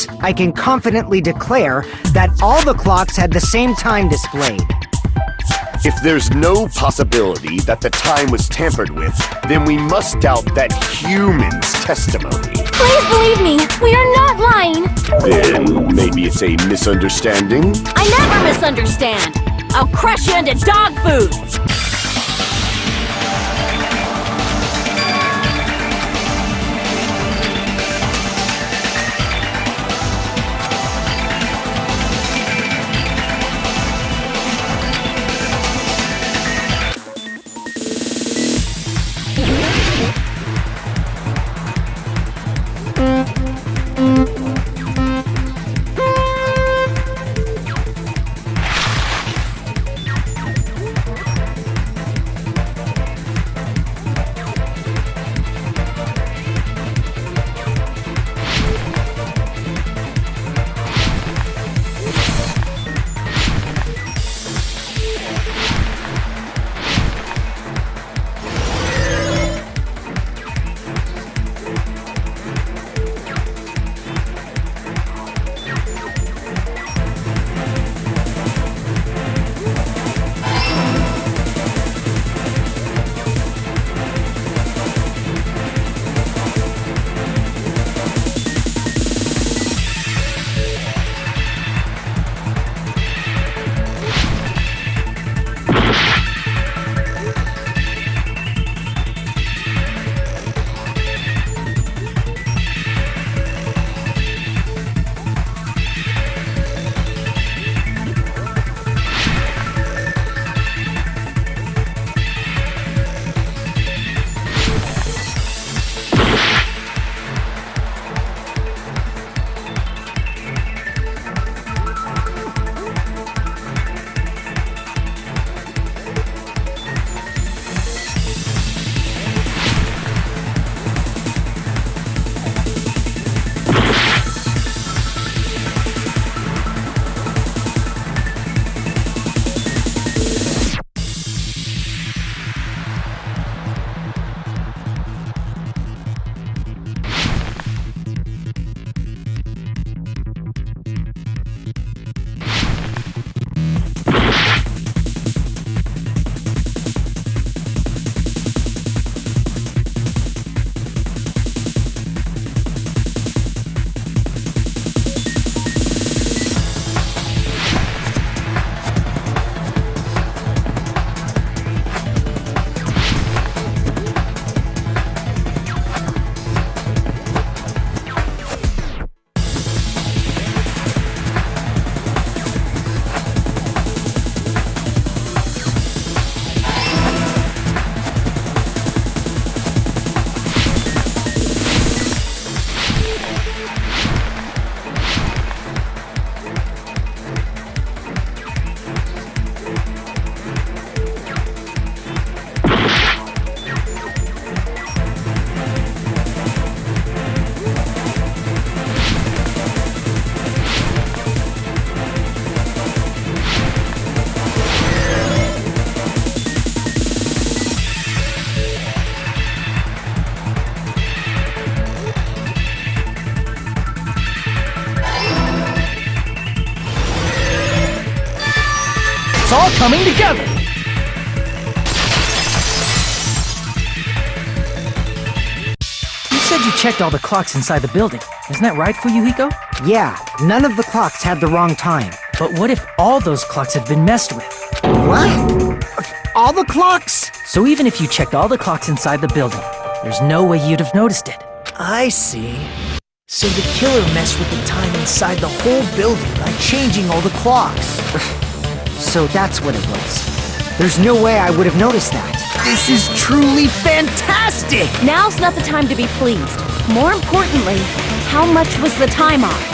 fact, I can confidently declare that all the clocks had the same time displayed. If there's no possibility that the time was tampered with, then we must doubt that human's testimony. Please believe me, we are not lying. Then maybe it's a misunderstanding? I never misunderstand. I'll crush you into dog food. It's all coming together! You said you checked all the clocks inside the building. Isn't that right for you, Hiko? Yeah, none of the clocks had the wrong time. But what if all those clocks have been messed with? What? All the clocks? So even if you checked all the clocks inside the building, there's no way you'd have noticed it. I see. So the killer messed with the time inside the whole building by changing all the clocks. So that's what it was. There's no way I would have noticed that. This is truly fantastic! Now's not the time to be pleased. More importantly, how much was the time off?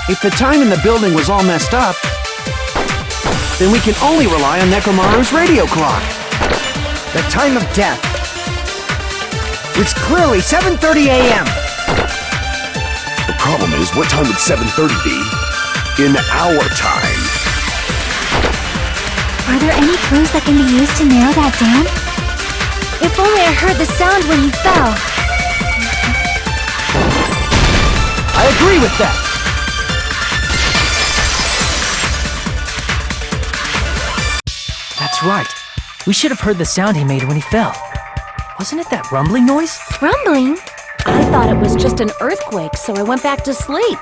If the time in the building was all messed up, then we can only rely on Nekomaru's radio clock. The time of death. It's clearly 7:30 a.m. Because what time would 7:30 be? In our time. Are there any clues that can be used to narrow that down? If only I heard the sound when he fell. I agree with that. That's right. We should have heard the sound he made when he fell. Wasn't it that rumbling noise? Rumbling? I thought it was just an earthquake, so I went back to sleep.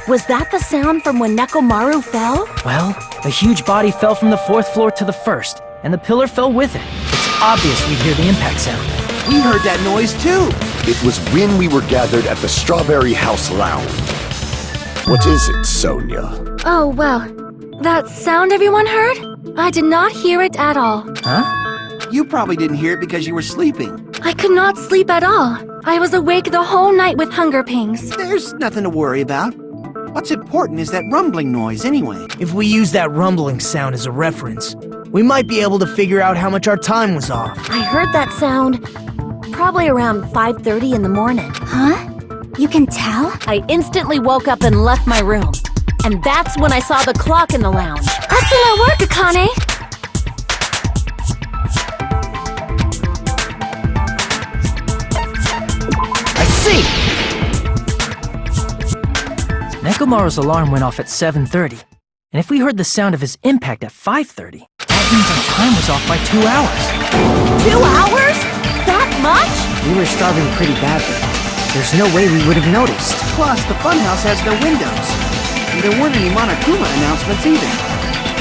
Was that the sound from when Nekomaru fell? Well, a huge body fell from the 4th floor to the 1st, and the pillar fell with it. It's obvious we hear the impact sound. We heard that noise too. It was when we were gathered at the Strawberry House Lounge. What is it, Sonia? Oh, well, that sound everyone heard? I did not hear it at all. Huh? You probably didn't hear it because you were sleeping. I could not sleep at all. I was awake the whole night with hunger pangs. There's nothing to worry about. What's important is that rumbling noise anyway. If we use that rumbling sound as a reference, we might be able to figure out how much our time was off. I heard that sound probably around 5:30 in the morning. Huh? You can tell? I instantly woke up and left my room. And that's when I saw the clock in the lounge. Excellent work, Akane! I see! Nekomaru's alarm went off at 7:30. And if we heard the sound of his impact at 5:30, that means our time was off by 2 hours. 2 hours? That much? We were starving pretty badly. There's no way we would have noticed. Plus, the funhouse has no windows. And there weren't any Monokuma announcements either.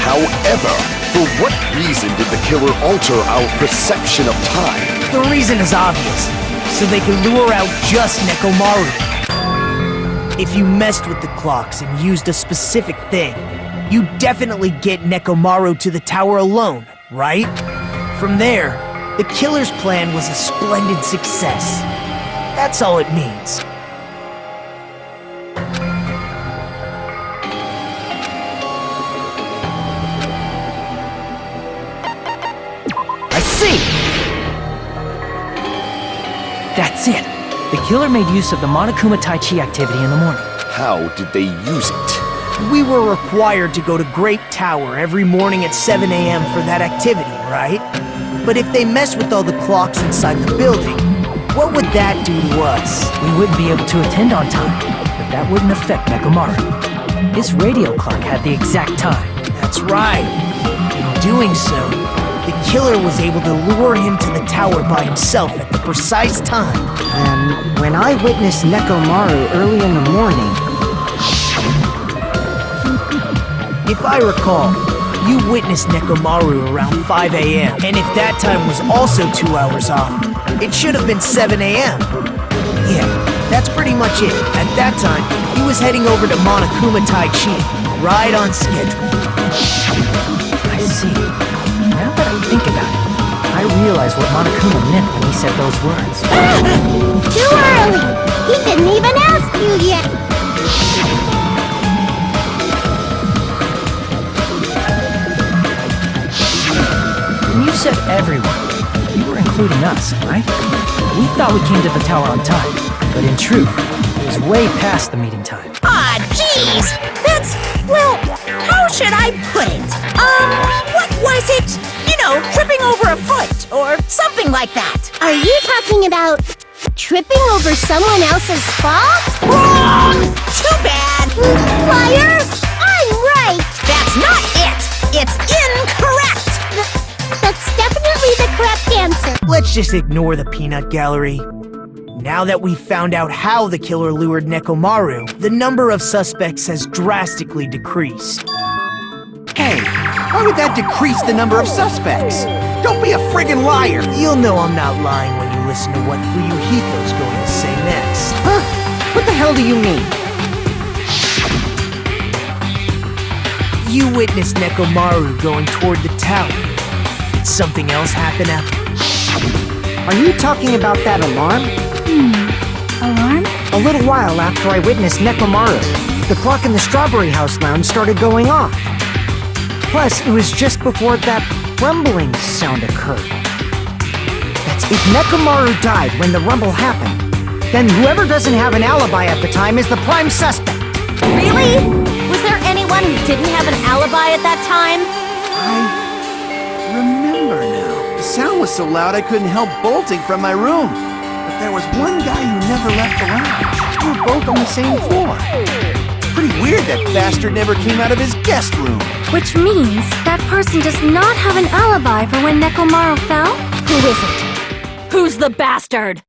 However, for what reason did the killer alter our perception of time? The reason is obvious, so they can lure out just Nekomaru. If you messed with the clocks and used a specific thing, you definitely get Nekomaru to the tower alone, right? From there, the killer's plan was a splendid success. That's all it means. I see! That's it. The killer made use of the Monokuma Tai Chi activity in the morning. How did they use it? We were required to go to Great Tower every morning at 7 a.m. for that activity, right? But if they mess with all the clocks inside the building, what would that do to us? We wouldn't be able to attend on time, but that wouldn't affect Nekomaru. His radio clock had the exact time. That's right. In doing so, the killer was able to lure him to the tower by himself at the precise time. And when I witnessed Nekomaru early in the morning, If I recall, you witnessed Nekomaru around 5 a.m. And if that time was also 2 hours off, it should have been 7 a.m. Yeah, that's pretty much it. At that time, he was heading over to Monokuma Tai Chi, right on schedule. I see. Now that I think about it, I realize what Monokuma meant when he said those words. Too early! He didn't even ask you yet! When you said everyone, you were including us, right? We thought we came to the tower on time, but in truth, it was way past the meeting time. Aw, jeez! That's, well, how should I put it? What was it? You know, tripping over a foot, or something like that. Are you talking about tripping over someone else's fault? Wrong! Too bad! Liar! I'm right! That's not it! It's incorrect! That's definitely the correct answer. Let's just ignore the peanut gallery. Now that we've found out how the killer lured Nekomaru, the number of suspects has drastically decreased. Hey, why would that decrease the number of suspects? Don't be a friggin' liar! You'll know I'm not lying when you listen to what Fuyuhito's going to say next. huh? What the hell do you mean? You witnessed Nekomaru going toward the tower. Did something else happen after? Are you talking about that alarm? Alarm? A little while after I witnessed Nekomaru, the clock in the Strawberry House Lounge started going off. Plus, it was just before that rumbling sound occurred. If Nekomaru died when the rumble happened, then whoever doesn't have an alibi at the time is the prime suspect. Really? Was there anyone who didn't have an alibi at that time? I remember now. The sound was so loud I couldn't help bolting from my room. But there was one guy who never left the lounge. We were both on the same floor. It's pretty weird that bastard never came out of his guest room. Which means that person does not have an alibi for when Nekomaru fell? Who is it? Who's the bastard?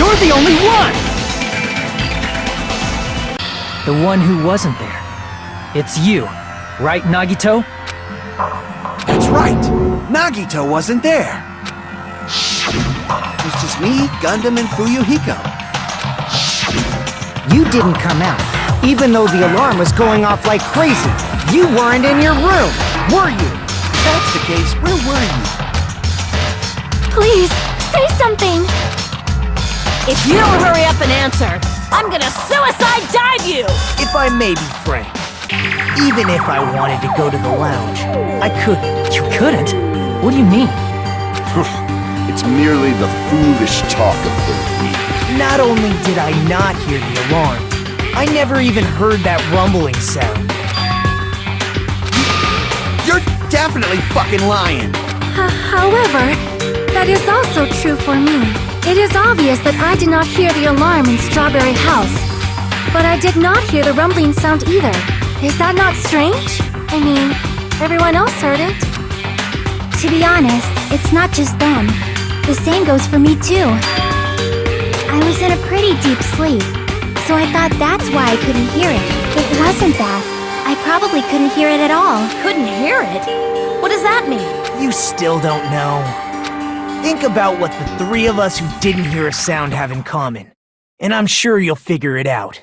You're the only one! The one who wasn't there. It's you, right, Nagito? That's right. Nagito wasn't there. It was just me, Gundam, and Fuyuhiko. You didn't come out, even though the alarm was going off like crazy. You weren't in your room, were you? If that's the case, where were you? Please, say something! If you don't hurry up and answer, I'm gonna suicide dive you! If I may be frank, even if I wanted to go to the lounge, I couldn't. You couldn't? What do you mean? It's merely the foolish talk of the weak. Not only did I not hear the alarm, I never even heard that rumbling sound. You're definitely fucking lying. However, that is also true for me. It is obvious that I did not hear the alarm in Strawberry House. But I did not hear the rumbling sound either. Is that not strange? I mean, everyone else heard it. To be honest, it's not just them. The same goes for me too. I was in a pretty deep sleep, so I thought that's why I couldn't hear it. It wasn't that. I probably couldn't hear it at all. Couldn't hear it? What does that mean? You still don't know. Think about what the three of us who didn't hear a sound have in common, and I'm sure you'll figure it out.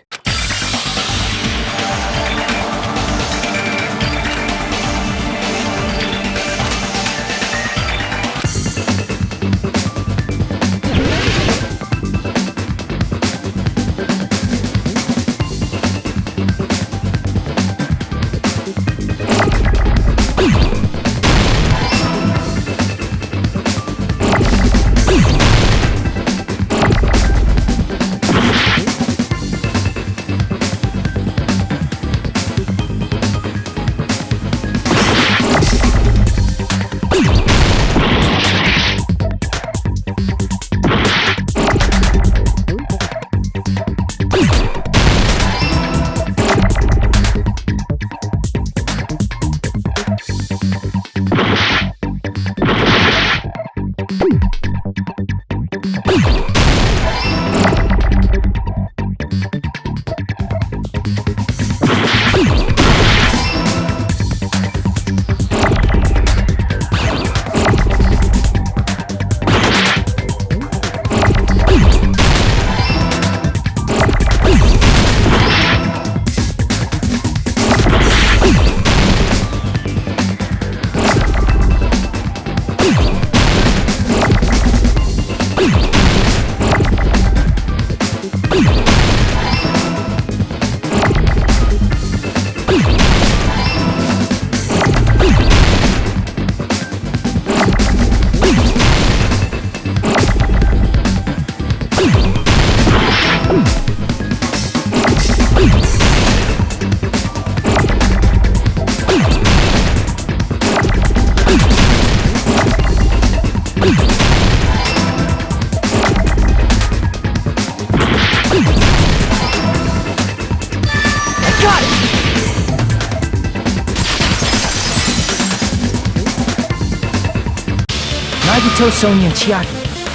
Nagito, Sonia, and Chiaki,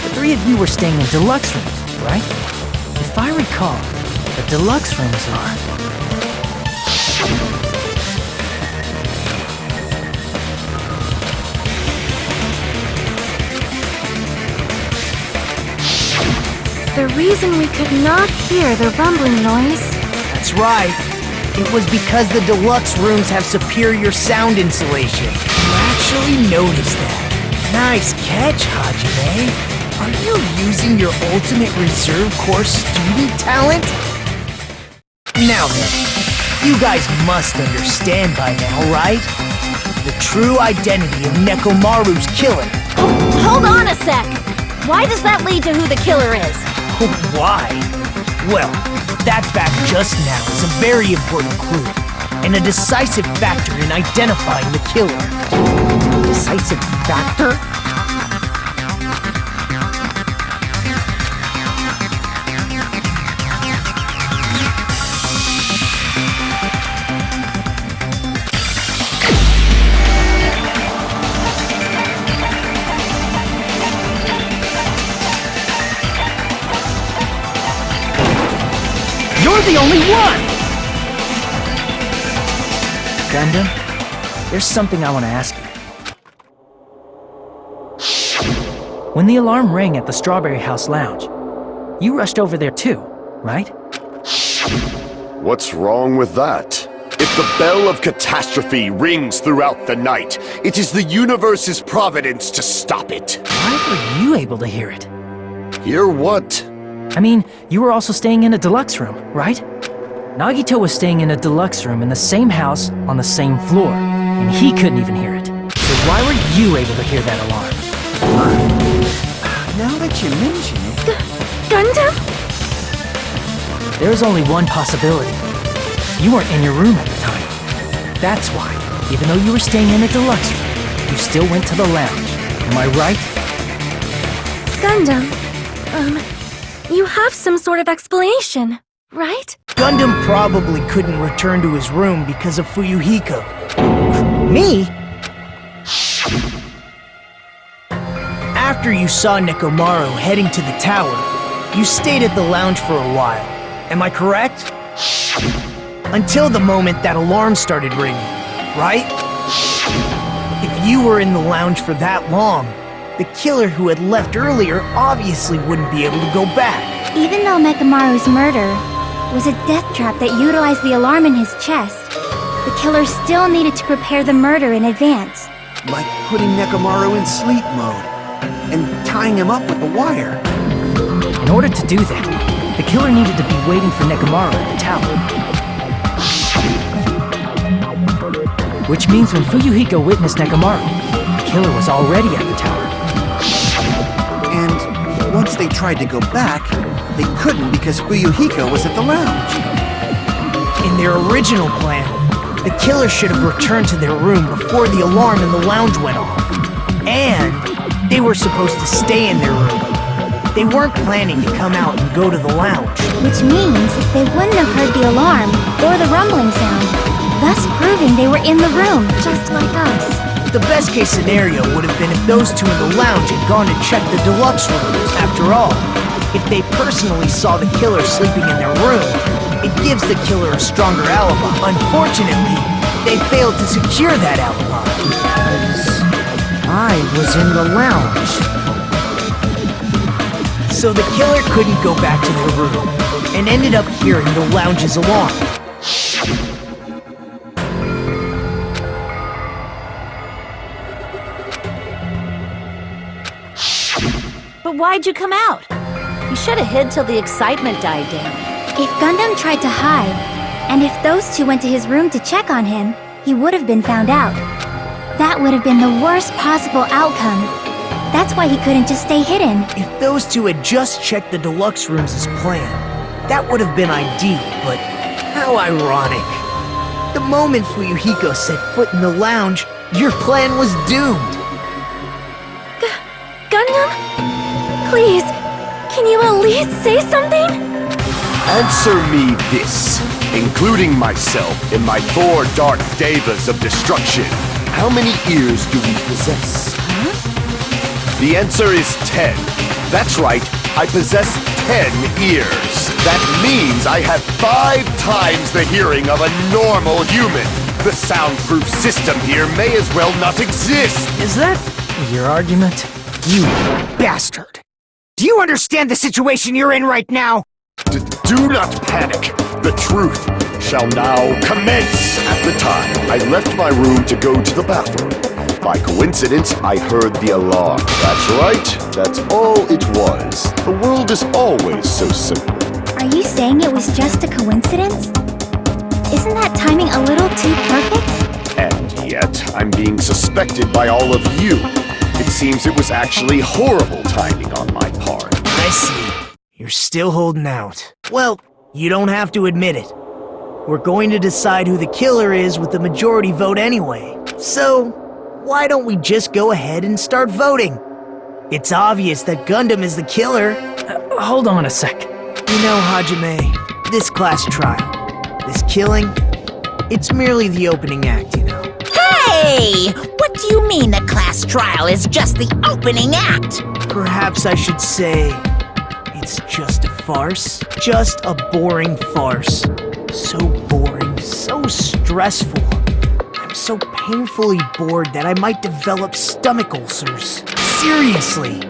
the three of you were staying in deluxe rooms, right? If I recall, the deluxe rooms are... The reason we could not hear the rumbling noise... That's right. It was because the deluxe rooms have superior sound insulation. You actually noticed that. Nice catch, Hajime. Are you using your ultimate reserve corps student talent? Now then, you guys must understand by now, right? the true identity of Nekomaru's killer. Hold on a sec! Why does that lead to who the killer is? Why? Well, that fact just now is a very important clue, and a decisive factor in identifying the killer. Decisive factor? You're the only one! Gundam, there's something I want to ask you. When the alarm rang at the Strawberry House Lounge, you rushed over there too, right? What's wrong with that? If the bell of catastrophe rings throughout the night, it is the universe's providence to stop it. Why were you able to hear it? Hear what? I mean, you were also staying in a deluxe room, right? Nagito was staying in a deluxe room in the same house on the same floor, and he couldn't even hear it. So why were you able to hear that alarm? Now that you mention it... Gundam? There's only one possibility. You weren't in your room at the time. That's why, even though you were staying in a deluxe room, you still went to the lounge. Am I right? Gundam, you have some sort of explanation, right? Gundam probably couldn't return to his room because of Fuyuhiko. Me? After you saw Nekomaru heading to the tower, you stayed at the lounge for a while. Am I correct? Until the moment that alarm started ringing, right? If you were in the lounge for that long, the killer who had left earlier obviously wouldn't be able to go back. Even though Nekomaru's murder was a death trap that utilized the alarm in his chest, the killer still needed to prepare the murder in advance. Like putting Nekomaru in sleep mode and tying him up with a wire. In order to do that, the killer needed to be waiting for Nekomaru at the tower. Which means when Fuyuhiko witnessed Nekomaru, the killer was already at the tower. And once they tried to go back, they couldn't because Fuyuhiko was at the lounge. In their original plan, the killer should have returned to their room before the alarm in the lounge went off. And they were supposed to stay in their room. They weren't planning to come out and go to the lounge. Which means they wouldn't have heard the alarm or the rumbling sound, thus proving they were in the room, just like us. The best case scenario would have been if those two in the lounge had gone to check the deluxe rooms. After all, if they personally saw the killer sleeping in their room, it gives the killer a stronger alibi. Unfortunately, they failed to secure that alibi. I was in the lounge. So the killer couldn't go back to their room, and ended up hearing the lounge's alarm. But why'd you come out? You should have hid till the excitement died down. If Gundam tried to hide, and if those two went to his room to check on him, he would have been found out. That would have been the worst possible outcome. That's why he couldn't just stay hidden. If those two had just checked the deluxe rooms as planned, that would have been ideal, but how ironic. The moment Fuyuhiko set foot in the lounge, your plan was doomed. Gundam? Please, can you at least say something? Answer me this, including myself and my 4 dark Divas of destruction. How many ears do we possess? The answer is 10. That's right, I possess 10 ears. That means I have 5 times the hearing of a normal human. The soundproof system here may as well not exist. Is that your argument? You bastard! Do you understand the situation you're in right now? Do not panic. The truth shall now commence. At the time, I left my room to go to the bathroom. By coincidence, I heard the alarm. That's right. That's all it was. The world is always so simple. Are you saying it was just a coincidence? Isn't that timing a little too perfect? And yet I'm being suspected by all of you. It seems it was actually horrible timing on my part. I see. You're still holding out. Well, you don't have to admit it. We're going to decide who the killer is with the majority vote anyway. So, why don't we just go ahead and start voting? It's obvious that Gundam is the killer. Hold on a sec. You know, Hajime, this class trial, this killing, it's merely the opening act, you know. Hey! What do you mean the class trial is just the opening act? Perhaps I should say, it's just a farce. Just a boring farce. So boring, so stressful. I'm so painfully bored that I might develop stomach ulcers. Seriously.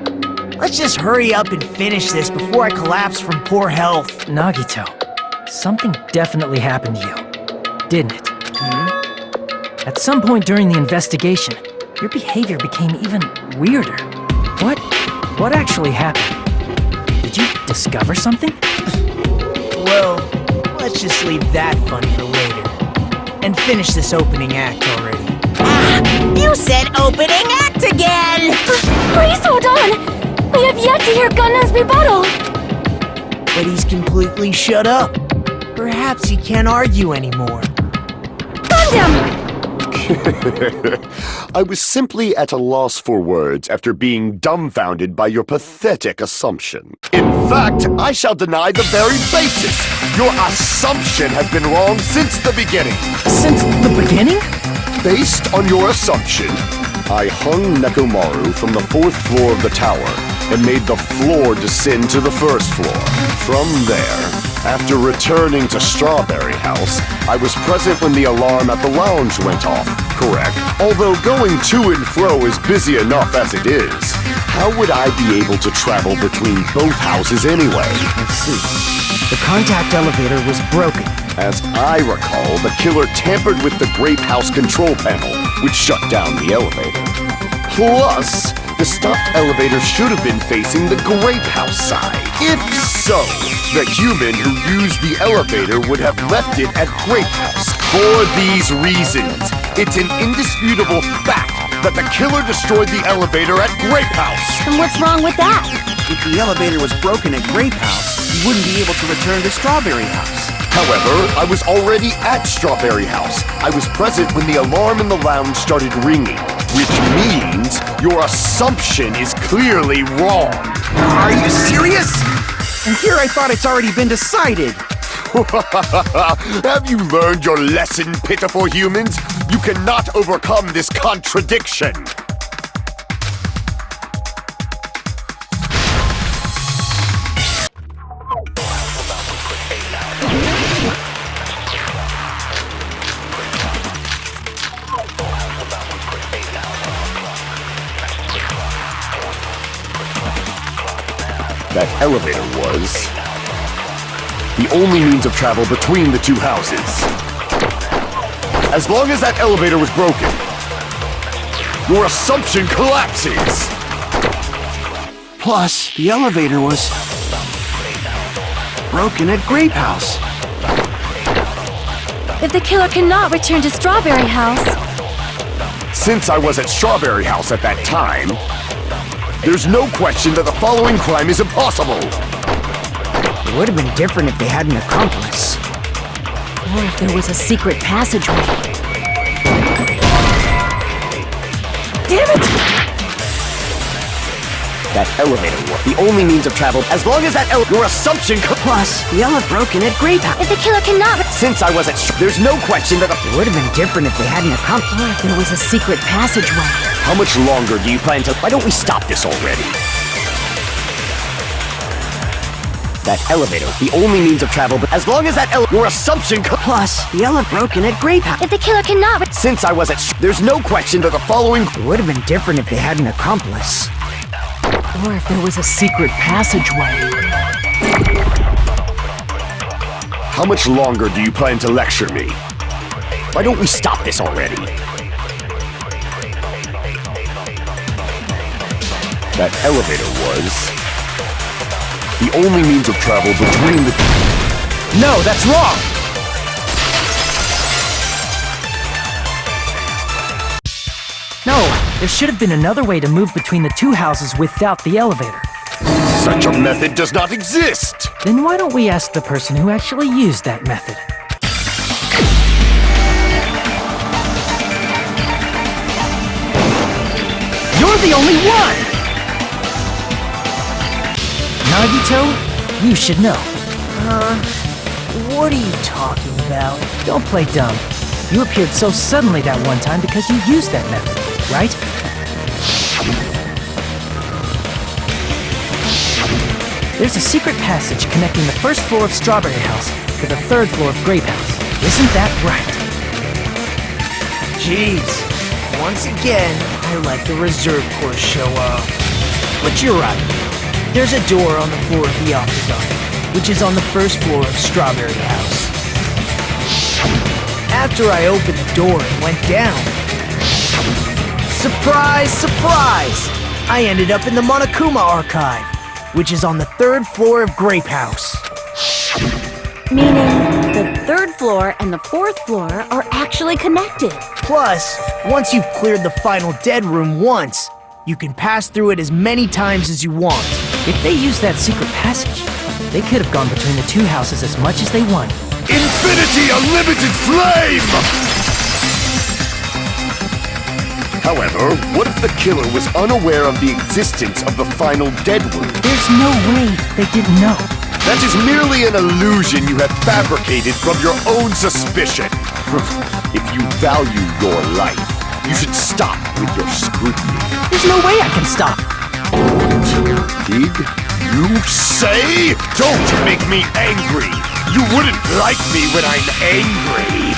Let's just hurry up and finish this before I collapse from poor health. Nagito, something definitely happened to you, didn't it? At some point during the investigation, your behavior became even weirder. What actually happened? Did you discover something? Well, let's just leave that fun for later. And finish this opening act already. You said opening act again! Please hold on! We have yet to hear Gundam's rebuttal! But he's completely shut up. Perhaps he can't argue anymore. Gundam! I was simply at a loss for words after being dumbfounded by your pathetic assumption. In fact, I shall deny the very basis. Your assumption has been wrong since the beginning. Since the beginning? Based on your assumption, I hung Nekomaru from the 4th floor of the tower and made the floor descend to the 1st floor. From there, after returning to Strawberry House, I was present when the alarm at the lounge went off, correct? Although going to and fro is busy enough as it is, how would I be able to travel between both houses anyway? Let's see. The contact elevator was broken. As I recall, the killer tampered with the Grape House control panel, which shut down the elevator. Plus, the stopped elevator should have been facing the Grape House side. If so, the human who used the elevator would have left it at Grape House. For these reasons, it's an indisputable fact that the killer destroyed the elevator at Grape House. And what's wrong with that? If the elevator was broken at Grape House, you wouldn't be able to return to Strawberry House. However, I was already at Strawberry House. I was present when the alarm in the lounge started ringing, which means your assumption is clearly wrong. Are you serious? And here I thought it's already been decided. Have you learned your lesson, pitiful humans? You cannot overcome this contradiction. That elevator was the only means of travel between the two houses. As long as that elevator was broken, your assumption collapses. Plus, the elevator was broken at Grape House. If the killer cannot return to Strawberry House, Since I was at Strawberry House at that time, there's no question that the following crime is impossible. It would have been different if they had an accomplice. Or if there was a secret passageway. Damn it! That elevator was the only means of travel. As long as that your assumption Plus, the elevator broken at Grape House. if the killer cannot Since I was at there's no question that It would have been different if they had an accomplice. Or if there was a secret passageway. How much longer do you plan to... Why don't we stop this already? That elevator, the only means of travel, but as long as that your assumption Plus, the elevator broken at Grape House. if the killer cannot Since I was at there's no question that the following... It would have been different if they had an accomplice. Or if there was a secret passageway. How much longer do you plan to lecture me? Why don't we stop this already? That elevator was the only means of travel between the... No, that's wrong! No, there should have been another way to move between the two houses without the elevator. Such a method does not exist! Then why don't we ask the person who actually used that method? You're the only one! Nagito, you should know. What are you talking about? Don't play dumb. You appeared so suddenly that one time because you used that method, right? There's a secret passage connecting the first floor of Strawberry House to the third floor of Grape House. Isn't that right? Jeez, once again, I let the reserve course show up. But you're right. There's a door on the floor of the Octagon, which is on the first floor of Strawberry House. After I opened the door and went down, surprise, surprise! I ended up in the Monokuma Archive, which is on the third floor of Grape House. Meaning, the third floor and the fourth floor are actually connected. Plus, once you've cleared the final dead room once, you can pass through it as many times as you want. If they used that secret passage, they could have gone between the two houses as much as they wanted. Infinity Unlimited Flame! However, what if the killer was unaware of the existence of the final dead room? There's no way they didn't know. That is merely an illusion you have fabricated from your own suspicion. If you value your life, you should stop with your scrutiny. There's no way I can stop. Did you say? Don't make me angry! You wouldn't like me when I'm angry!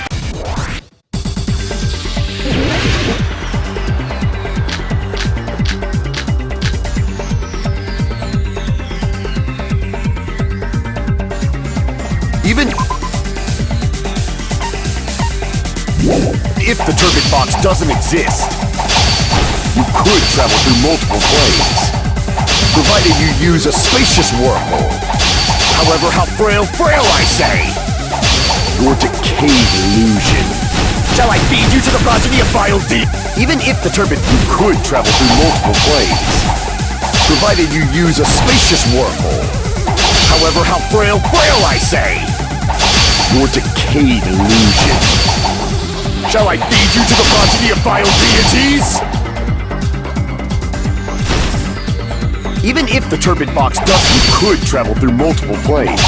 Even if the turbid box doesn't exist, you could travel through multiple planes, provided you use a spacious wormhole. However, how frail I say! Your decayed illusion. Shall I feed you to the progeny of vile deep? Even if the turbid, you could travel through multiple planes, provided you use a spacious wormhole. However, how frail I say! Your decayed illusion. Shall I feed you to the progeny of vile deities? Even if the turbid box does, you could travel through multiple planes,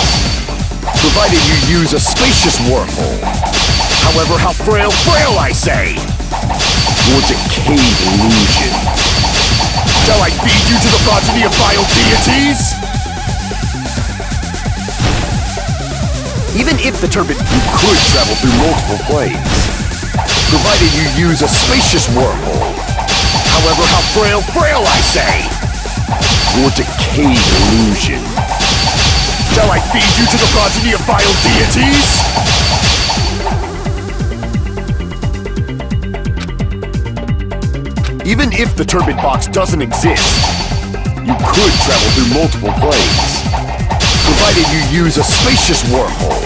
provided you use a spacious wormhole. However, how frail I say! Your decayed illusion. Shall I feed you to the progeny of vile deities? Even if the turbid, you could travel through multiple planes, provided you use a spacious wormhole. However, how frail I say! Your decayed illusion. Shall I feed you to the progeny of vile deities? Even if the turbid box doesn't exist, you could travel through multiple planes, provided you use a spacious wormhole.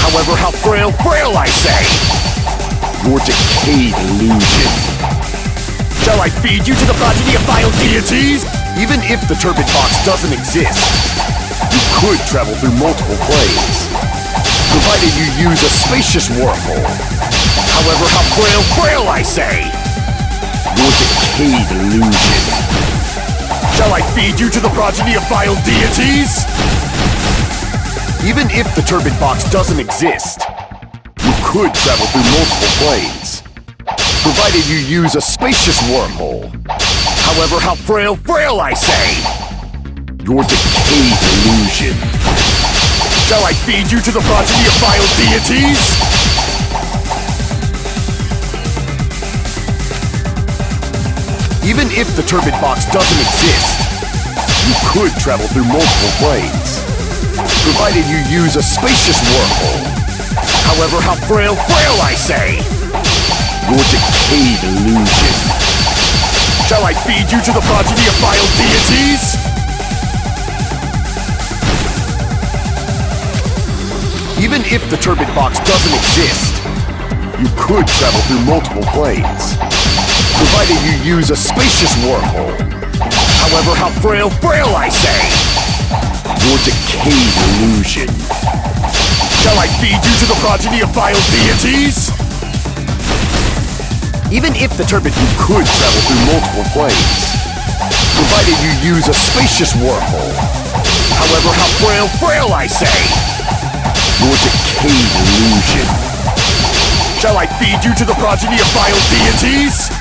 However, how frail I say! Your decayed illusion. Shall I feed you to the progeny of vile deities? Even if the turbid box doesn't exist, you could travel through multiple planes, provided you use a spacious wormhole. However, how frail I say! Your decayed illusion. Shall I feed you to the progeny of vile deities? Even if the turbid box doesn't exist, you could travel through multiple planes, provided you use a spacious wormhole. However, how frail I say! Your decayed illusion. Shall I feed you to the progeny of vile deities? Even if the turbid box doesn't exist, you could travel through multiple planes, provided you use a spacious wormhole. However, how frail I say! Your decayed illusion. Shall I feed you to the progeny of vile deities? Even if the turbid box doesn't exist, you could travel through multiple planes, provided you use a spacious wormhole. However, how frail, I say! Your decayed illusion. Shall I feed you to the progeny of vile deities? Even if the turbid you could travel through multiple planes, provided you use a spacious wormhole. However, how frail, I say! Your decayed illusion. Shall I feed you to the progeny of vile deities?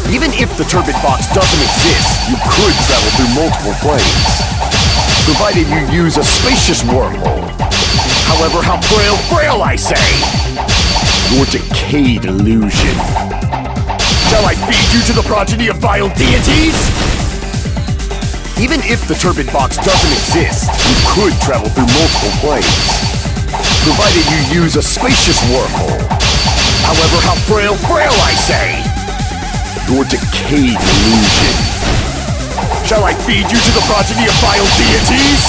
Even if the turbid box doesn't exist, you could travel through multiple planes, provided you use a spacious wormhole. However, how frail, I say! Your decayed illusion. Shall I feed you to the progeny of vile deities? Even if the turbid box doesn't exist, you could travel through multiple planes, provided you use a spacious wormhole. However, how frail, I say! Your decayed illusion. Shall I feed you to the progeny of vile deities?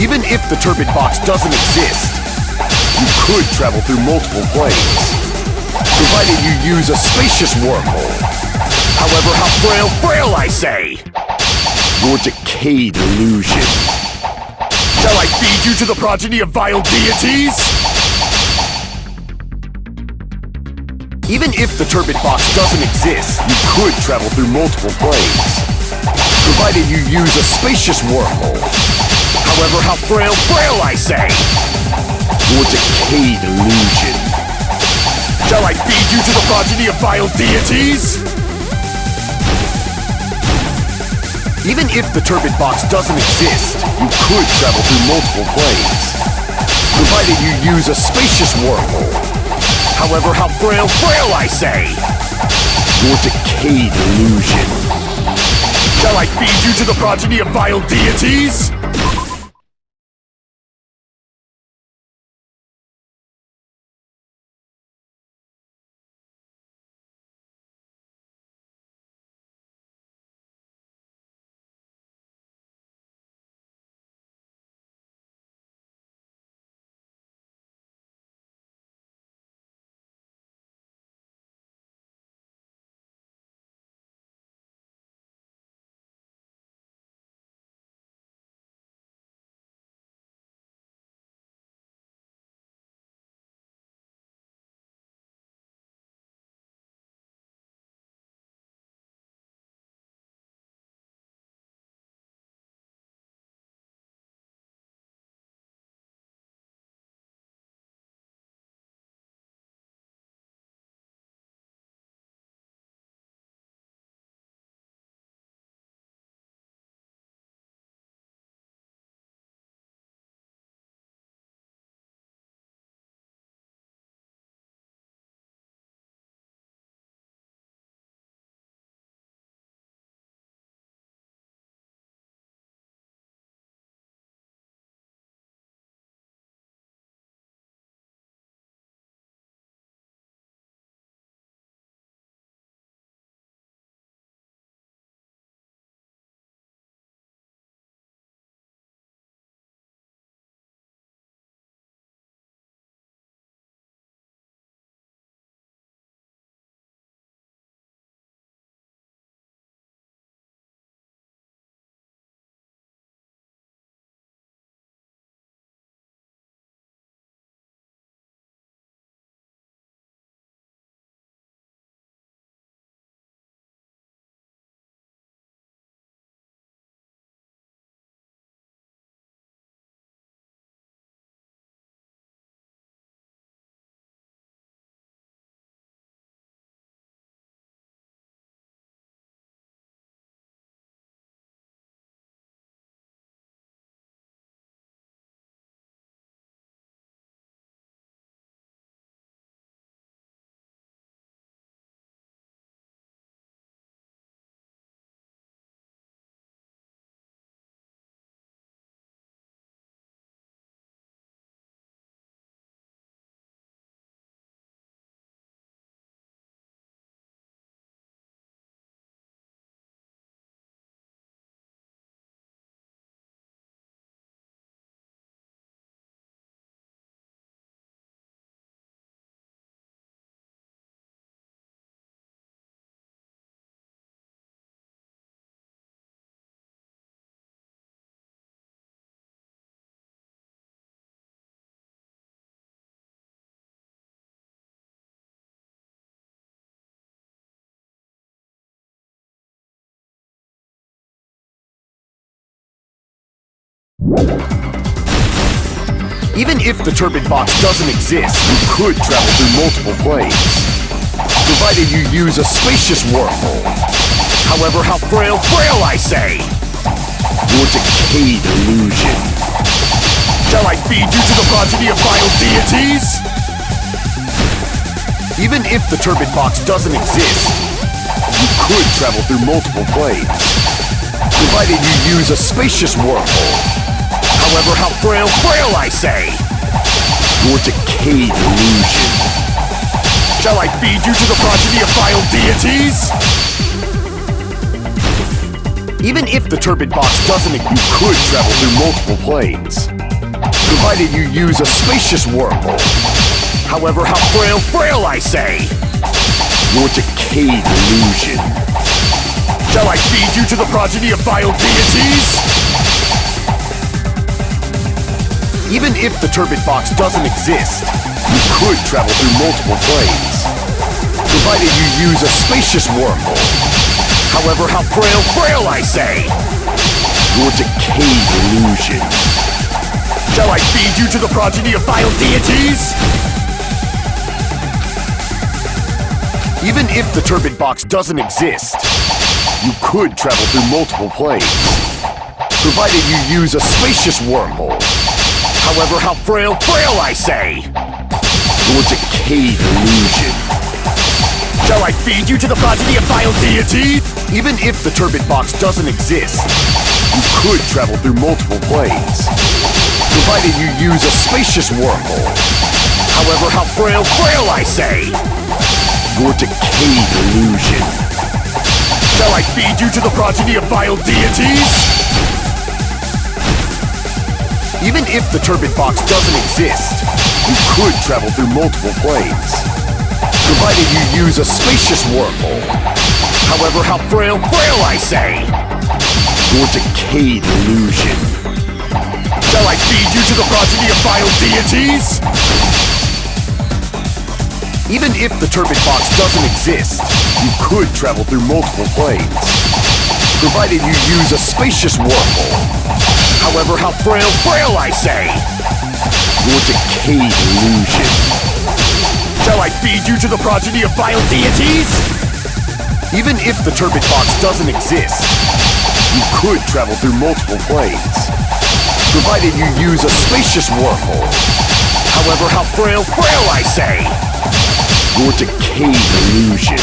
Even if the turbid box doesn't exist, you could travel through multiple planes, provided you use a spacious wormhole. However, how frail, I say! Your decayed illusion. Shall I feed you to the progeny of vile deities? Even if the turbid box doesn't exist, you could travel through multiple planes, provided you use a spacious wormhole. However, how frail, I say! Your decayed illusion. Shall I feed you to the progeny of vile deities? Even if the turbid box doesn't exist, you could travel through multiple planes, provided you use a spacious wormhole. However, how frail, I say! Your decayed illusion. Shall I feed you to the progeny of vile deities? Even if the turbid box doesn't exist, you could travel through multiple planes, provided you use a spacious wormhole. However, how frail I say! Your decayed illusion. Shall I feed you to the progeny of vile deities? Even if the turbid box doesn't exist, you could travel through multiple planes, provided you use a spacious wormhole. However, how frail I say! Your decayed illusion. Shall I feed you to the progeny of vile deities? Even if the turbid box doesn't, you could travel through multiple planes, provided you use a spacious wormhole. However, how frail I say! Your decayed illusion. Shall I feed you to the progeny of vile deities? Even if the turbid box doesn't exist, you could travel through multiple planes, provided you use a spacious wormhole. However, how frail I say! Your decayed illusion. Shall I feed you to the progeny of vile deities? Even if the turbid box doesn't exist, you could travel through multiple planes, provided you use a spacious wormhole. However, how frail I say! Your decayed illusion. Shall I feed you to the progeny of vile deity? Even if the turbid box doesn't exist, you could travel through multiple planes, provided you use a spacious wormhole. However, how frail I say! Your decayed illusion. Shall I feed you to the progeny of vile deities? Even if the turbid box doesn't exist, you could travel through multiple planes, provided you use a spacious wormhole. However, how frail I say! Your decayed illusion. Shall I feed you to the progeny of vile deities? Even if the turbid box doesn't exist, you could travel through multiple planes, provided you use a spacious wormhole. However, how frail I say! Your decayed illusion. Shall I feed you to the progeny of vile deities? Even if the turbid box doesn't exist, you could travel through multiple planes, provided you use a spacious wormhole. However, how frail I say! Your decayed illusion.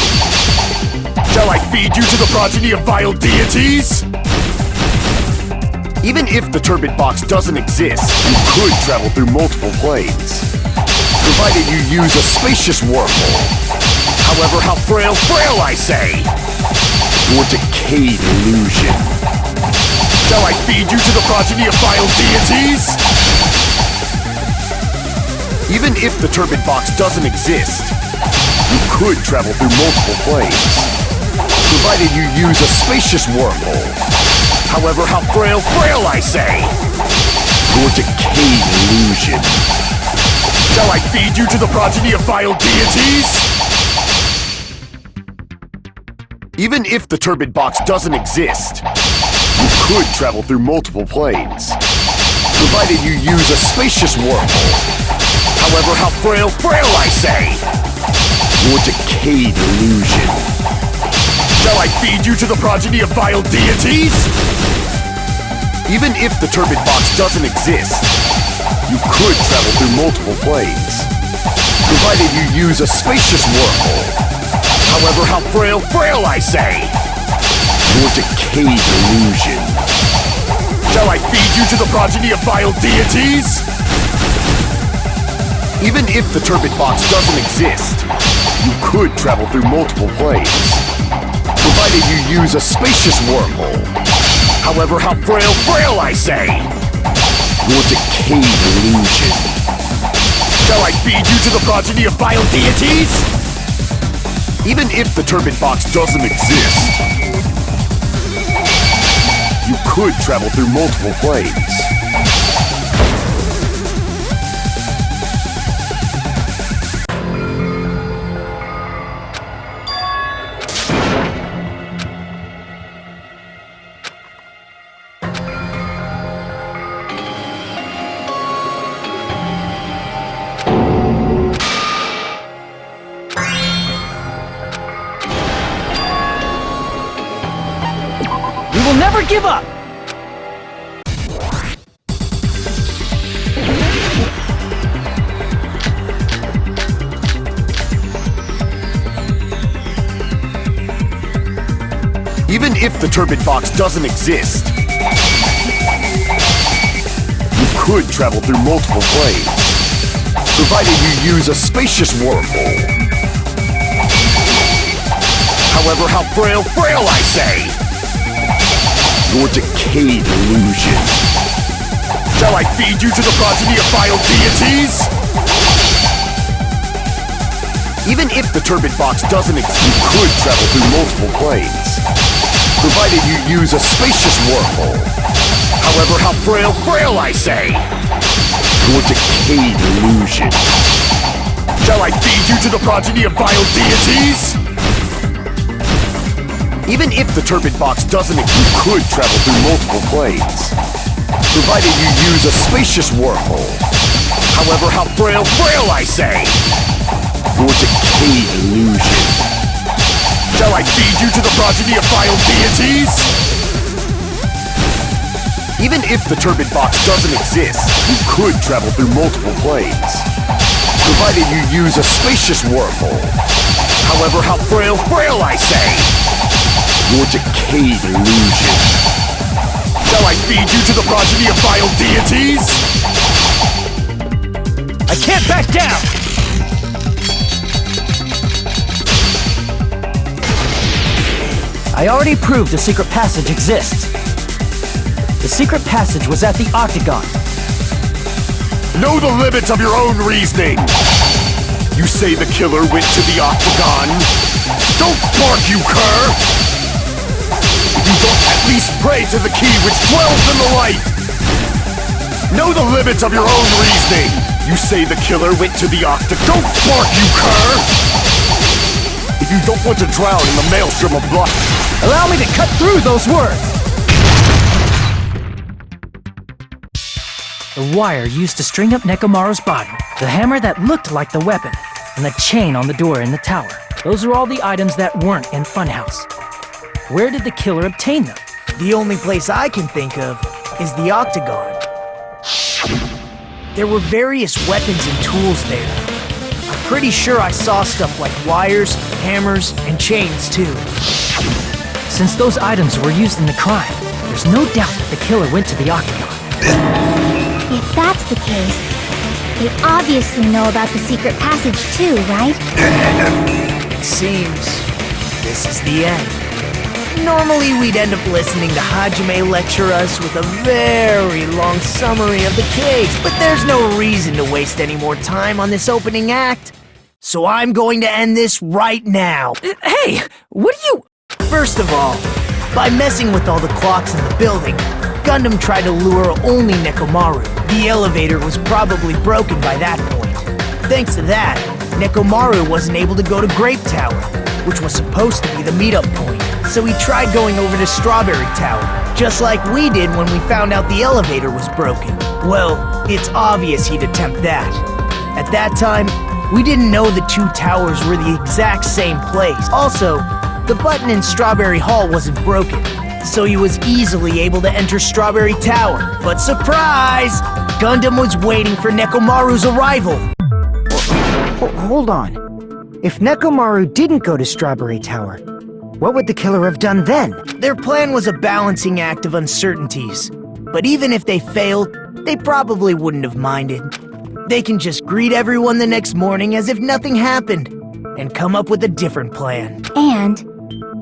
Shall I feed you to the progeny of vile deities? Even if the turbid box doesn't exist, you could travel through multiple planes, provided you use a spacious wormhole. However, how frail I say! Your decayed illusion. Shall I feed you to the progeny of vile deities? Even if the turbid box doesn't exist, you could travel through multiple planes, provided you use a spacious wormhole. However, how frail I say! Your decayed illusion. Shall I feed you to the progeny of vile deities? Even if the turbid box doesn't exist, you could travel through multiple planes, provided you use a spacious wormhole. However, how frail I say! Your decayed illusion. Shall I feed you to the progeny of vile deities? Even if the turbid box doesn't exist, you could travel through multiple planes, provided you use a spacious wormhole. However, how frail I say! Your decayed illusion. Shall I feed you to the progeny of vile deities? Even if the turbid box doesn't exist, you could travel through multiple planes, provided you use a spacious wormhole. However, how frail I say! Your decayed illusion. Shall I feed you to the progeny of vile deities? Even if the turbid box doesn't exist, you could travel through multiple planes. will never give up! Even if the turbid box doesn't exist, you could travel through multiple planes, provided you use a spacious wormhole. However, how frail, I say! Your decayed illusion. Shall I feed you to the progeny of vile deities? Even if the turbid box doesn't exist, you could travel through multiple planes, provided you use a spacious wormhole. However, how frail, I say! Your decayed illusion. Shall I feed you to the progeny of vile deities? Even if the turbid box doesn't exist, you could travel through multiple planes, provided you use a spacious wormhole. However, how frail, I say! Your decayed illusion. Shall I feed you to the progeny of vile deities? Even if the turbid box doesn't exist, you could travel through multiple planes, provided you use a spacious wormhole. However, how frail, I say! Your decayed illusion. Shall I feed you to the progeny of vile deities? I can't back down! I already proved a secret passage exists. The secret passage was at the Octagon. Know the limits of your own reasoning! You say the killer went to the Octagon? Don't bark, you cur! You don't at least pray to the key which dwells in the light! Know the limits of your own reasoning! You say the killer went to the Octagon. Don't bark, you cur! If you don't want to drown in the maelstrom of blood, Allow me to cut through those words! The wire used to string up Nekomaru's body, the hammer that looked like the weapon, and the chain on the door in the tower. Those are all the items that weren't in Funhouse. Where did the killer obtain them? The only place I can think of is the Octagon. There were various weapons and tools there. I'm pretty sure I saw stuff like wires, hammers, and chains too. Since those items were used in the crime, there's no doubt that the killer went to the Octagon. If that's the case, they obviously know about the secret passage too, right? It seems this is the end. Normally we'd end up listening to Hajime lecture us with a very long summary of the case, but there's no reason to waste any more time on this opening act. So I'm going to end this right now. Hey, what are you... First of all, by messing with all the clocks in the building, Gundam tried to lure only Nekomaru. The elevator was probably broken by that point. Thanks to that, Nekomaru wasn't able to go to Grape Tower, which was supposed to be the meetup point. So he tried going over to Strawberry Tower, just like we did when we found out the elevator was broken. Well, it's obvious he'd attempt that. At that time, we didn't know the two towers were the exact same place. Also, the button in Strawberry Hall wasn't broken, so he was easily able to enter Strawberry Tower. But surprise! Gundam was waiting for Nekomaru's arrival. Hold on. If Nekomaru didn't go to Strawberry Tower, what would the killer have done then? Their plan was a balancing act of uncertainties. But even if they failed, they probably wouldn't have minded. They can just greet everyone the next morning as if nothing happened, and come up with a different plan. And,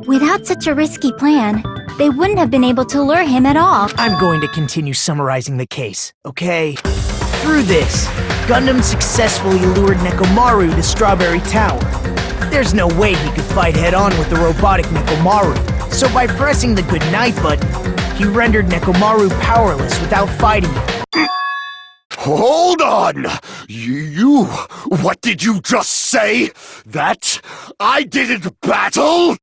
without such a risky plan, they wouldn't have been able to lure him at all. I'm going to continue summarizing the case, okay? Through this, Gundam successfully lured Nekomaru to Strawberry Tower. There's no way he could fight head-on with the robotic Nekomaru, so by pressing the goodnight button, he rendered Nekomaru powerless without fighting him. hold on! You... What did you just say? That I didn't battle?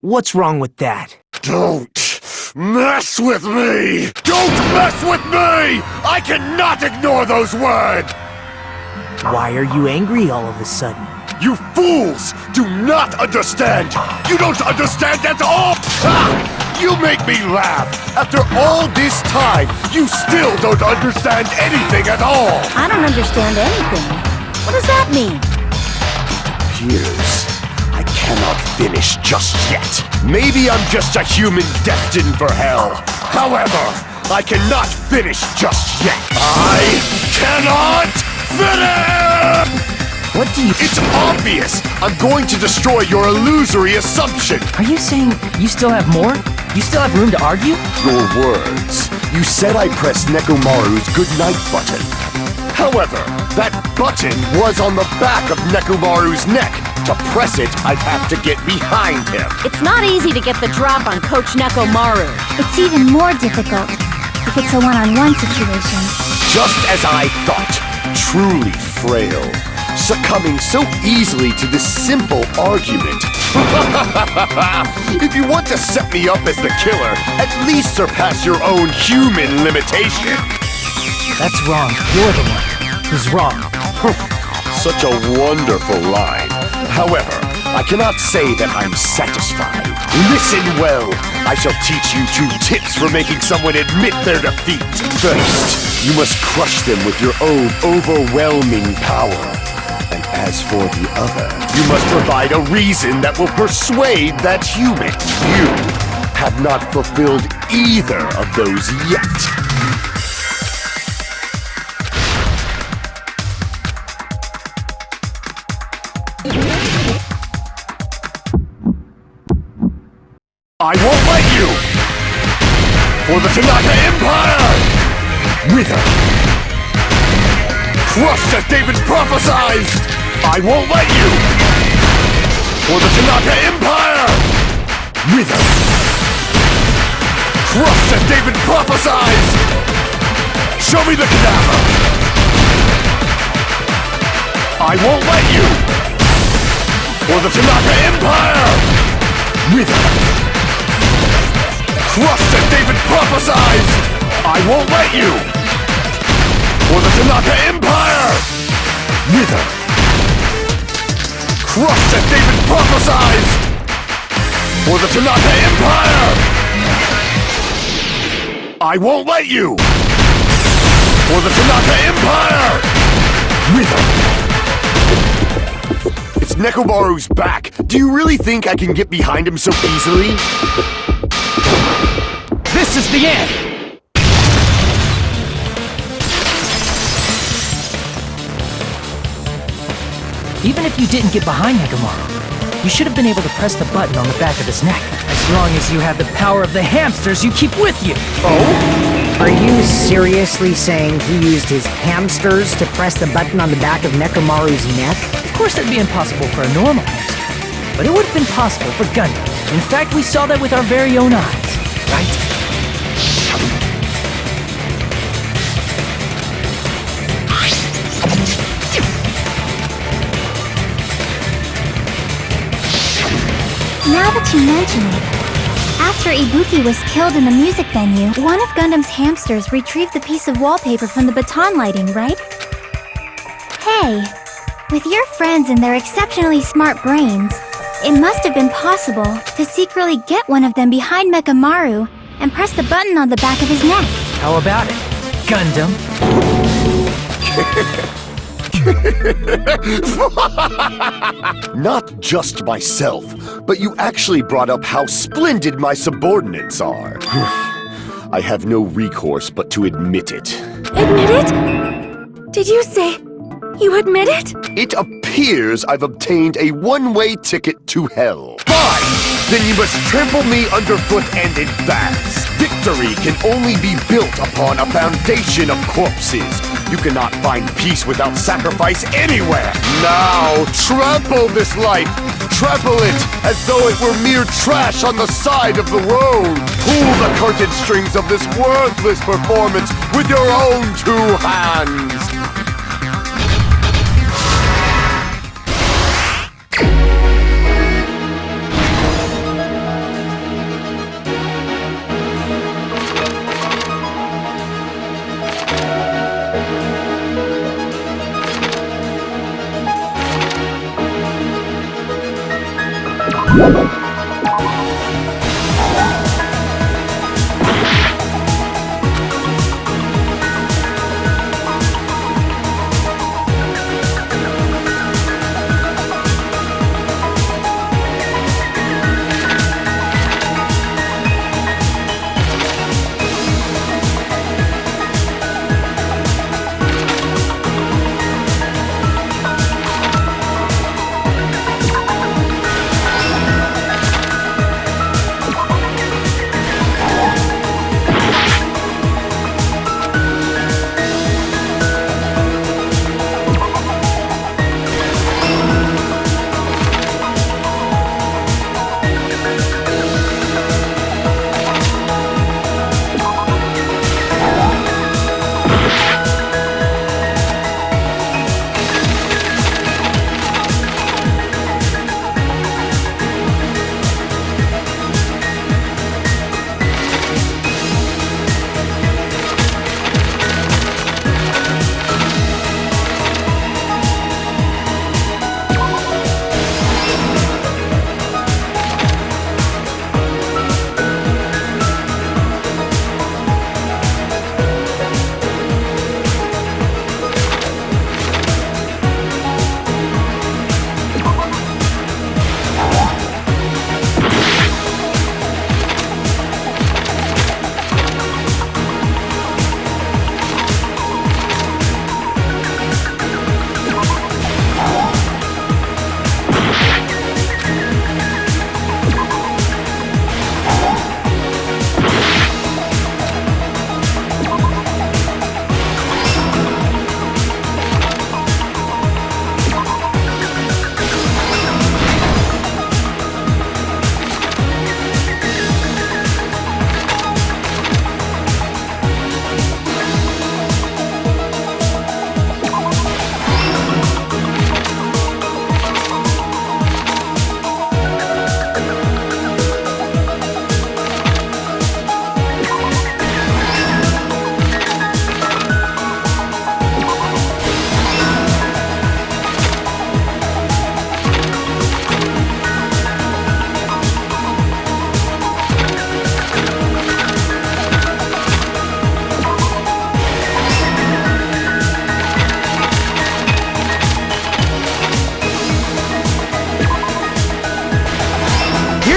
What's wrong with that? Don't mess with me! Don't mess with me! I cannot ignore those words! Why are you angry all of a sudden? You fools do not understand! You don't understand at all! Ha! You make me laugh! After all this time, you still don't understand anything at all! I don't understand anything. What does that mean? Appears I cannot finish just yet. Maybe I'm just a human destined for hell. However, I cannot finish just yet. I cannot finish! What do you... It's obvious! I'm going to destroy your illusory assumption! Are you saying you still have more? You still have room to argue? Your words. You said I pressed Nekomaru's goodnight button. However, that button was on the back of Nekomaru's neck. To press it, I'd have to get behind him. It's not easy to get the drop on Coach Nekomaru. It's even more difficult if it's a one-on-one situation. Just as I thought. Truly frail. Succumbing so easily to this simple argument. If you want to set me up as the killer, at least surpass your own human limitation. That's wrong. You're the one who's wrong. Such a wonderful line. However, I cannot say that I'm satisfied. Listen well. I shall teach you 2 tips for making someone admit their defeat. First, you must crush them with your own overwhelming power. And as for the other, you must provide a reason that will persuade that human. You have not fulfilled either of those yet. I won't let you! For the Tanaka Empire! Wither! Crushed as David prophesied! I won't let you! For the Tanaka Empire! Wither! Crushed as David prophesied! Show me the cadaver! I won't let you! For the Tanaka Empire! Wither! Crushed as David prophesied! I won't let you! For the Tanaka Empire! Wither! Crushed as David prophesied! For the Tanaka Empire! I won't let you! For the Tanaka Empire! Wither! It's Nekomaru's back! Do you really think I can get behind him so easily? This is the end! Even if you didn't get behind Nekomaru, you should have been able to press the button on the back of his neck. As long as you have the power of the hamsters you keep with you. Oh? Are you seriously saying he used his hamsters to press the button on the back of Nekomaru's neck? Of course that'd be impossible for a normal hamster. But it would have been possible for Gundam. In fact, we saw that with our very own eyes, right? Now that you mention it, after Ibuki was killed in the music venue, one of Gundam's hamsters retrieved the piece of wallpaper from the baton lighting, right? Hey, with your friends and their exceptionally smart brains, it must have been possible to secretly get one of them behind Nekomaru and press the button on the back of his neck. How about it, Gundam? Not just myself, but you actually brought up how splendid my subordinates are. I have no recourse but to admit it. Admit it? Did you say you admit it? It appears I've obtained a one-way ticket to hell. Fine! Then you must trample me underfoot and advance. Victory can only be built upon a foundation of corpses. You cannot find peace without sacrifice anywhere. Now, trample this life. Trample it as though it were mere trash on the side of the road. Pull the curtain strings of this worthless performance with your own 2 hands.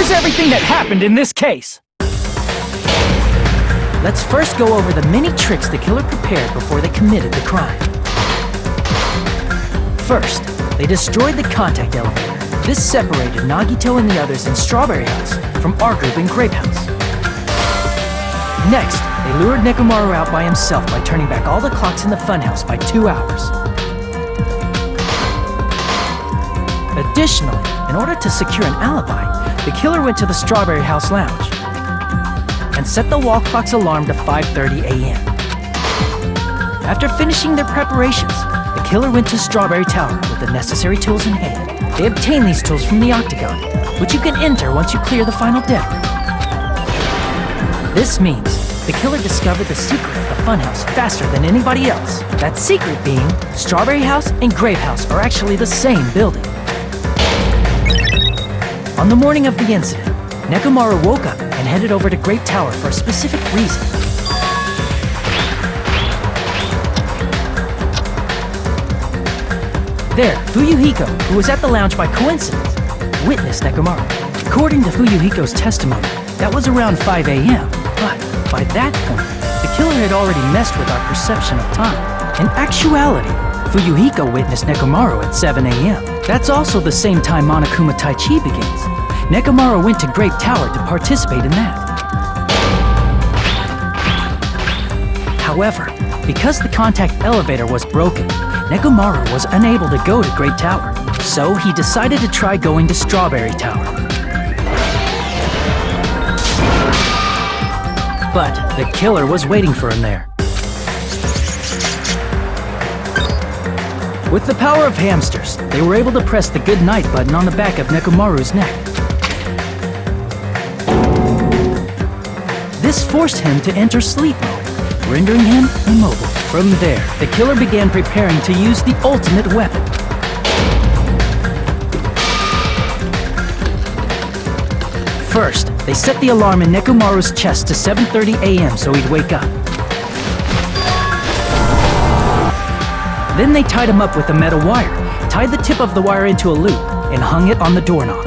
here's everything that happened in this case. Let's first go over the many tricks the killer prepared before they committed the crime. First, they destroyed the contact elevator. This separated Nagito and the others in Strawberry House from our group in Grape House. Next, they lured Nekomaru out by himself by turning back all the clocks in the funhouse by 2 hours. Additionally, in order to secure an alibi, the killer went to the Strawberry House lounge and set the wall clock's alarm to 5:30 a.m. After finishing their preparations, the killer went to Strawberry Tower with the necessary tools in hand. They obtained these tools from the Octagon, which you can enter once you clear the final dead room. This means the killer discovered the secret of the funhouse faster than anybody else. That secret being, Strawberry House and Grape House are actually the same building. On the morning of the incident, Nekomaru woke up and headed over to Grape Tower for a specific reason. There, Fuyuhiko, who was at the lounge by coincidence, witnessed Nekomaru. According to Fuyuhiko's testimony, that was around 5 a.m., but by that point, the killer had already messed with our perception of time. In actuality, Fuyuhiko witnessed Nekomaru at 7 a.m. That's also the same time Monokuma Tai Chi begins. Nekomaru went to Grape Tower to participate in that. However, because the contact elevator was broken, Nekomaru was unable to go to Grape Tower, so he decided to try going to Strawberry Tower. But the killer was waiting for him there. With the power of hamsters, they were able to press the good night button on the back of Nekomaru's neck. This forced him to enter sleep mode, rendering him immobile. From there, the killer began preparing to use the ultimate weapon. First, they set the alarm in Nekomaru's chest to 7:30 a.m. so he'd wake up. Then they tied him up with a metal wire, tied the tip of the wire into a loop, and hung it on the doorknob.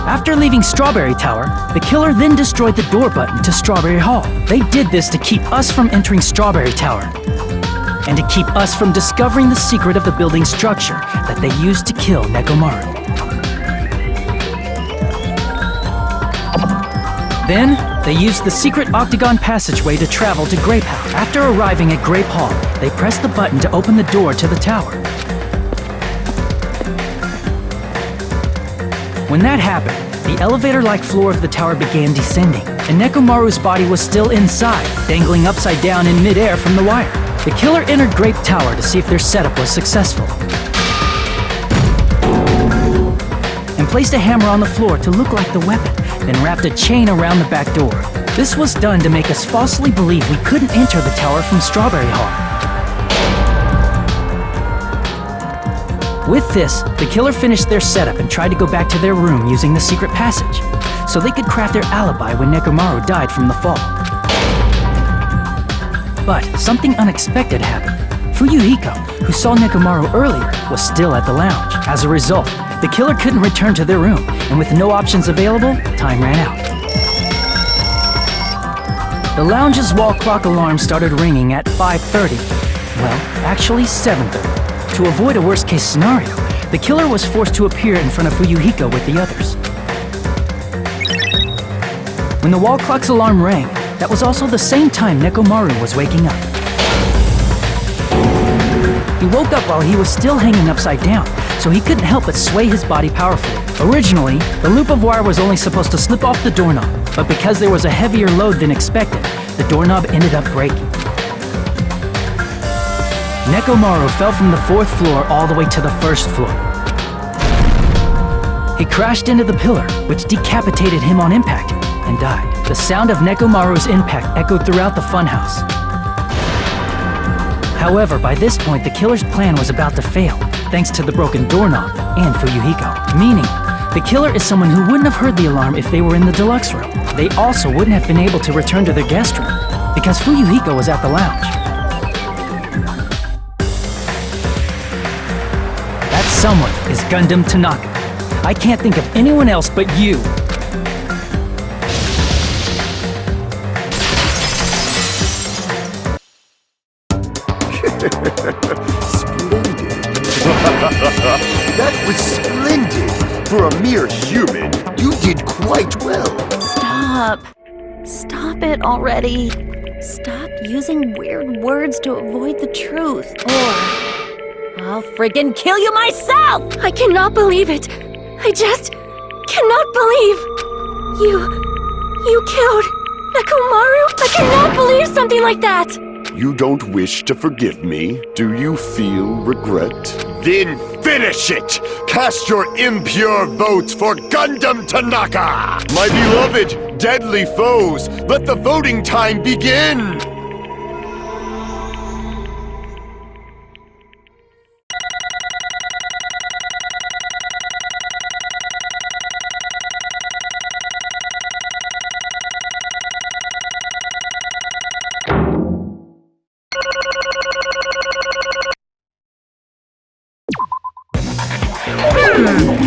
After leaving Strawberry Tower, the killer then destroyed the door button to Strawberry Hall. They did this to keep us from entering Strawberry Tower, and to keep us from discovering the secret of the building's structure that they used to kill Nekomaru. Then, they used the secret octagon passageway to travel to Grape House. After arriving at Grape Hall, they pressed the button to open the door to the tower. When that happened, the elevator-like floor of the tower began descending, and Nekomaru's body was still inside, dangling upside down in midair from the wire. The killer entered Grape Tower to see if their setup was successful, and placed a hammer on the floor to look like the weapon, then wrapped a chain around the back door. This was done to make us falsely believe we couldn't enter the tower from Strawberry Hall. With this, the killer finished their setup and tried to go back to their room using the secret passage, so they could craft their alibi when Nekomaru died from the fall. But something unexpected happened. Fuyuhiko, who saw Nekomaru earlier, was still at the lounge. As a result, the killer couldn't return to their room, and with no options available, time ran out. The lounge's wall clock alarm started ringing at 5:30. Well, actually 7:30. To avoid a worst-case scenario, the killer was forced to appear in front of Fuyuhiko with the others. When the wall clock's alarm rang, that was also the same time Nekomaru was waking up. He woke up while he was still hanging upside down, so he couldn't help but sway his body powerfully. Originally, the loop of wire was only supposed to slip off the doorknob, but because there was a heavier load than expected, the doorknob ended up breaking. Nekomaru fell from the 4th floor all the way to the 1st floor. He crashed into the pillar, which decapitated him on impact, and died. The sound of Nekomaru's impact echoed throughout the funhouse. However, by this point, the killer's plan was about to fail, thanks to the broken doorknob and Fuyuhiko. Meaning, the killer is someone who wouldn't have heard the alarm if they were in the deluxe room. They also wouldn't have been able to return to their guest room, because Fuyuhiko was at the lounge. That someone is Gundam Tanaka. I can't think of anyone else but you. Splendid. That was splendid. For a mere human, you did quite well. Stop. Stop it already. Stop using weird words to avoid the truth, or I'll friggin' kill you myself! I cannot believe it. I just cannot believe. You killed Nekomaru? I cannot believe something like that. You don't wish to forgive me? Do you feel regret? Then finish it! Cast your impure votes for Gundam Tanaka! My beloved, deadly foes, let the voting time begin!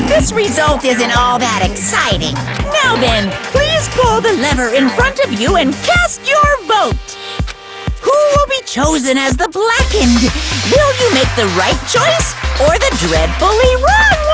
This result isn't all that exciting. Now then, please pull the lever in front of you and cast your vote. Who will be chosen as the blackened? Will you make the right choice or the dreadfully wrong